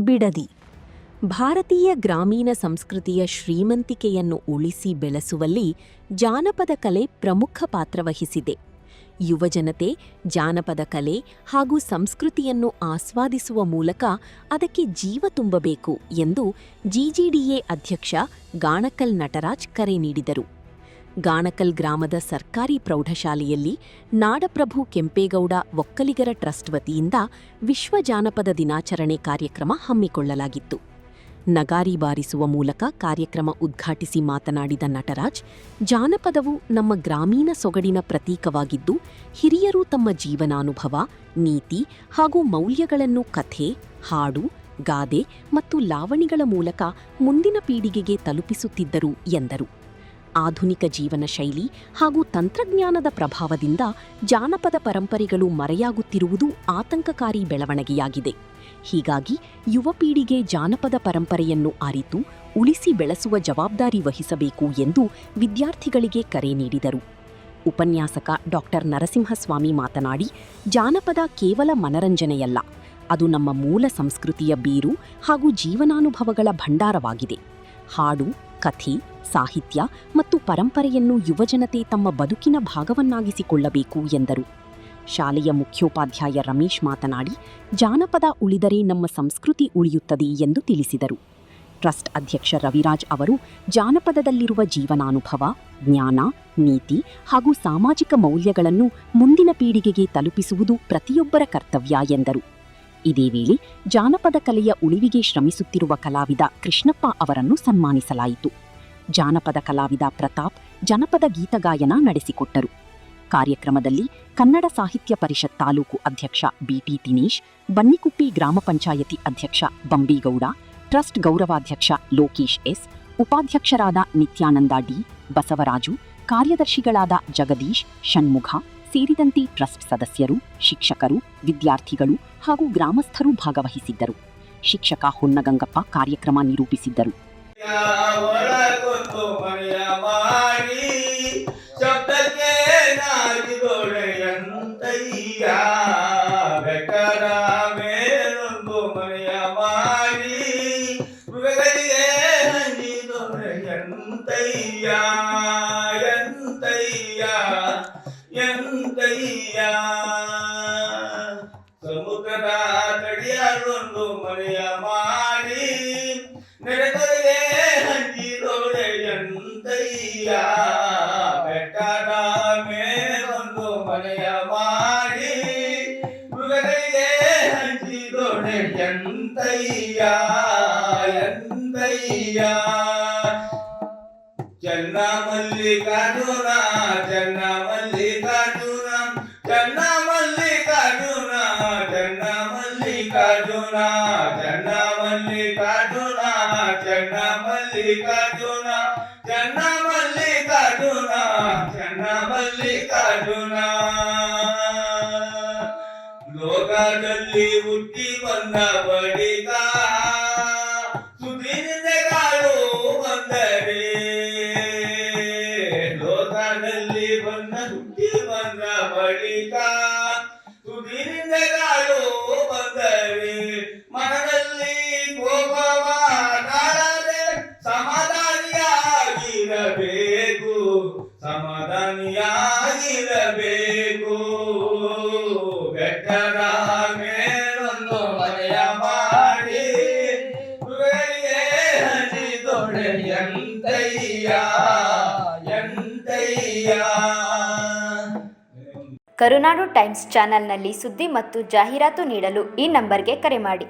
ಬಿಡದಿ ಭಾರತೀಯ ಗ್ರಾಮೀಣ ಸಂಸ್ಕೃತಿಯ ಶ್ರೀಮಂತಿಕೆಯನ್ನು ಉಳಿಸಿ ಬೆಳೆಸುವಲ್ಲಿ ಜಾನಪದ ಕಲೆ ಪ್ರಮುಖ ಪಾತ್ರವಹಿಸಿದೆ. ಯುವಜನತೆ ಜಾನಪದ ಕಲೆ ಹಾಗೂ ಸಂಸ್ಕೃತಿಯನ್ನು ಆಸ್ವಾದಿಸುವ ಮೂಲಕ ಅದಕ್ಕೆ ಜೀವ ತುಂಬಬೇಕು ಎಂದು ಜಿಜಿಡಿಎ ಅಧ್ಯಕ್ಷ ಗಾಣಕಲ್ ನಟರಾಜ್ ಕರೆ ನೀಡಿದರು. ಗಾಣಕಲ್ ಗ್ರಾಮದ ಸರ್ಕಾರಿ ಪ್ರೌಢಶಾಲೆಯಲ್ಲಿ ನಾಡಪ್ರಭು ಕೆಂಪೇಗೌಡ ಒಕ್ಕಲಿಗರ ಟ್ರಸ್ಟ್ ವತಿಯಿಂದ ವಿಶ್ವ ಜಾನಪದ ದಿನಾಚರಣೆ ಕಾರ್ಯಕ್ರಮ ಹಮ್ಮಿಕೊಳ್ಳಲಾಗಿತ್ತು. ನಗಾರಿ ಬಾರಿಸುವ ಮೂಲಕ ಕಾರ್ಯಕ್ರಮ ಉದ್ಘಾಟಿಸಿ ಮಾತನಾಡಿದ ನಟರಾಜ್, ಜಾನಪದವು ನಮ್ಮ ಗ್ರಾಮೀಣ ಸೊಗಡಿನ ಪ್ರತೀಕವಾಗಿದ್ದು, ಹಿರಿಯರು ತಮ್ಮ ಜೀವನಾನುಭವ, ನೀತಿ ಹಾಗೂ ಮೌಲ್ಯಗಳನ್ನು ಕಥೆ, ಹಾಡು, ಗಾದೆ ಮತ್ತು ಲಾವಣಿಗಳ ಮೂಲಕ ಮುಂದಿನ ಪೀಳಿಗೆಗೆ ತಲುಪಿಸುತ್ತಿದ್ದರು ಎಂದರು. ಆಧುನಿಕ ಜೀವನ ಶೈಲಿ ಹಾಗೂ ತಂತ್ರಜ್ಞಾನದ ಪ್ರಭಾವದಿಂದ ಜಾನಪದ ಪರಂಪರೆಗಳು ಮರೆಯಾಗುತ್ತಿರುವುದು ಆತಂಕಕಾರಿ ಬೆಳವಣಿಗೆಯಾಗಿದೆ. ಹೀಗಾಗಿ ಯುವ ಪೀಳಿಗೆ ಜಾನಪದ ಪರಂಪರೆಯನ್ನು ಅರಿತು ಉಳಿಸಿ ಬೆಳೆಸುವ ಜವಾಬ್ದಾರಿ ವಹಿಸಬೇಕು ಎಂದು ವಿದ್ಯಾರ್ಥಿಗಳಿಗೆ ಕರೆ ನೀಡಿದರು. ಉಪನ್ಯಾಸಕ ಡಾಕ್ಟರ್ ನರಸಿಂಹಸ್ವಾಮಿ ಮಾತನಾಡಿ, ಜಾನಪದ ಕೇವಲ ಮನರಂಜನೆಯಲ್ಲ, ಅದು ನಮ್ಮ ಮೂಲ ಸಂಸ್ಕೃತಿಯ ಬೇರು ಹಾಗೂ ಜೀವನಾನುಭವಗಳ ಭಂಡಾರವಾಗಿದೆ. ಹಾಡು, ಕಥೆ, ಸಾಹಿತ್ಯ ಮತ್ತು ಪರಂಪರೆಯನ್ನು ಯುವಜನತೆ ತಮ್ಮ ಬದುಕಿನ ಭಾಗವನ್ನಾಗಿಸಿಕೊಳ್ಳಬೇಕು ಎಂದರು. ಶಾಲೆಯ ಮುಖ್ಯೋಪಾಧ್ಯಾಯ ರಮೇಶ್ ಮಾತನಾಡಿ, ಜಾನಪದ ಉಳಿದರೆ ನಮ್ಮ ಸಂಸ್ಕೃತಿ ಉಳಿಯುತ್ತದೆ ಎಂದು ತಿಳಿಸಿದರು. ಟ್ರಸ್ಟ್ ಅಧ್ಯಕ್ಷ ರವಿರಾಜ್ ಅವರು ಜಾನಪದದಲ್ಲಿರುವ ಜೀವನಾನುಭವ, ಜ್ಞಾನ, ನೀತಿ ಹಾಗೂ ಸಾಮಾಜಿಕ ಮೌಲ್ಯಗಳನ್ನು ಮುಂದಿನ ಪೀಳಿಗೆಗೆ ತಲುಪಿಸುವುದು ಪ್ರತಿಯೊಬ್ಬರ ಕರ್ತವ್ಯ ಎಂದರು. ಇದೇ ವೇಳೆ ಜಾನಪದ ಕಲೆಯ ಉಳಿವಿಗೆ ಶ್ರಮಿಸುತ್ತಿರುವ ಕಲಾವಿದ ಕೃಷ್ಣಪ್ಪ ಅವರನ್ನು ಸನ್ಮಾನಿಸಲಾಯಿತು. ಜಾನಪದ ಕಲಾವಿದ ಪ್ರತಾಪ್ ಜನಪದ ಗೀತಗಾಯನ ನಡೆಸಿಕೊಟ್ಟರು. ಕಾರ್ಯಕ್ರಮದಲ್ಲಿ ಕನ್ನಡ ಸಾಹಿತ್ಯ ಪರಿಷತ್ ತಾಲೂಕು ಅಧ್ಯಕ್ಷ ಬಿಟಿ ದಿನೇಶ್, ಬನ್ನಿಕುಪ್ಪಿ ಗ್ರಾಮ ಪಂಚಾಯತಿ ಅಧ್ಯಕ್ಷ ಬಂಬೀಗೌಡ, ಟ್ರಸ್ಟ್ ಗೌರವಾಧ್ಯಕ್ಷ ಲೋಕೇಶ್ ಎಸ್, ಉಪಾಧ್ಯಕ್ಷರಾದ ನಿತ್ಯಾನಂದ ಡಿ, ಬಸವರಾಜು, ಕಾರ್ಯದರ್ಶಿಗಳಾದ ಜಗದೀಶ್, ಷಣ್ಮುಖ ಸೇರಿದಂತೆ ಟ್ರಸ್ಟ್ ಸದಸ್ಯರು, ಶಿಕ್ಷಕರು, ವಿದ್ಯಾರ್ಥಿಗಳು ಹಾಗೂ ಗ್ರಾಮಸ್ಥರು ಭಾಗವಹಿಸಿದ್ದರು. ಶಿಕ್ಷಕ ಹೊನ್ನಗಂಗಪ್ಪ ಕಾರ್ಯಕ್ರಮ ನಿರೂಪಿಸಿದ್ದರು. ಸಮುದ್ರದ ತಡಿಯಾರೊಂದು ಮನೆಯ ಮಾಡಿ ನೆರೆದೊರೆಗೆ ಹಂಚಿದೊರೆ ಎಂತಯ್ಯ. ಬೆಟ್ಟದ ಮೇಲೊಂದು ಮನೆಯ ಮಾಡಿ ಮೃಗಗಳಿಗೆ ಹಂಚಿದೊರೆ ಎಂತಯ್ಯ ಎಂತಯ್ಯ. ಚೆನ್ನ ಮಲ್ಲಿಕಾರ್ಜುನ ಚೆನ್ನ ಮಲ್ಲಿಕಾರ್ಜುನ ಚೆನ್ನ ಮಲ್ಲಿಕಾರ್ಜುನ ಚೆನ್ನ ಮಲ್ಲಿಕಾರ್ಜುನ ಚೆನ್ನ ಮಲ್ಲಿಕಾರ್ಜುನ ಚೆನ್ನ ಮಲ್ಲಿಕಾರ್ಜುನ ಚೆನ್ನ ಮಲ್ಲಿಕಾರ್ಜುನ ಚೆನ್ನ ಮಲ್ಲಿಕಾರ್ಜುನ. ಲೋಕದಲ್ಲಿ ಹುಟ್ಟಿ ಬಂದ ಬಳಿಕ ಸುದ್ದಿನಿಂದೆಗಾಳು ಬಂದರೆ, ಲೋಕದಲ್ಲಿ ಹುಟ್ಟಿ ಬಂದ ಬಳಿಕ ಸುದ್ದಿನಿಂದೆಗಾಳು ಬಂದರೆ, ಮನದಲ್ಲಿ ಕೋಪವ ತಾಳದೆ ಸಮಾಧಾನಿಯಾಗಿರಬೇಕು ಸಮಾಧಾನಿಯಾಗಿರಬೇಕು. ಬೆಟ್ಟದ ಮೇಲೊಂದು ಮನೆಯ ಮಾಡಿ ಮೃಗಗಳಿಗೆ ಹಂಚಿದೊಡೆ ಎಂತಯ್ಯ ಎಂತಯ್ಯ. ಕರುನಾಡು ಟೈಮ್ಸ್ ಚಾನೆಲ್ನಲ್ಲಿ ಸುದ್ದಿ ಮತ್ತು ಜಾಹೀರಾತು ನೀಡಲು ಈ ನಂಬರ್ಗೆ ಕರೆ ಮಾಡಿ.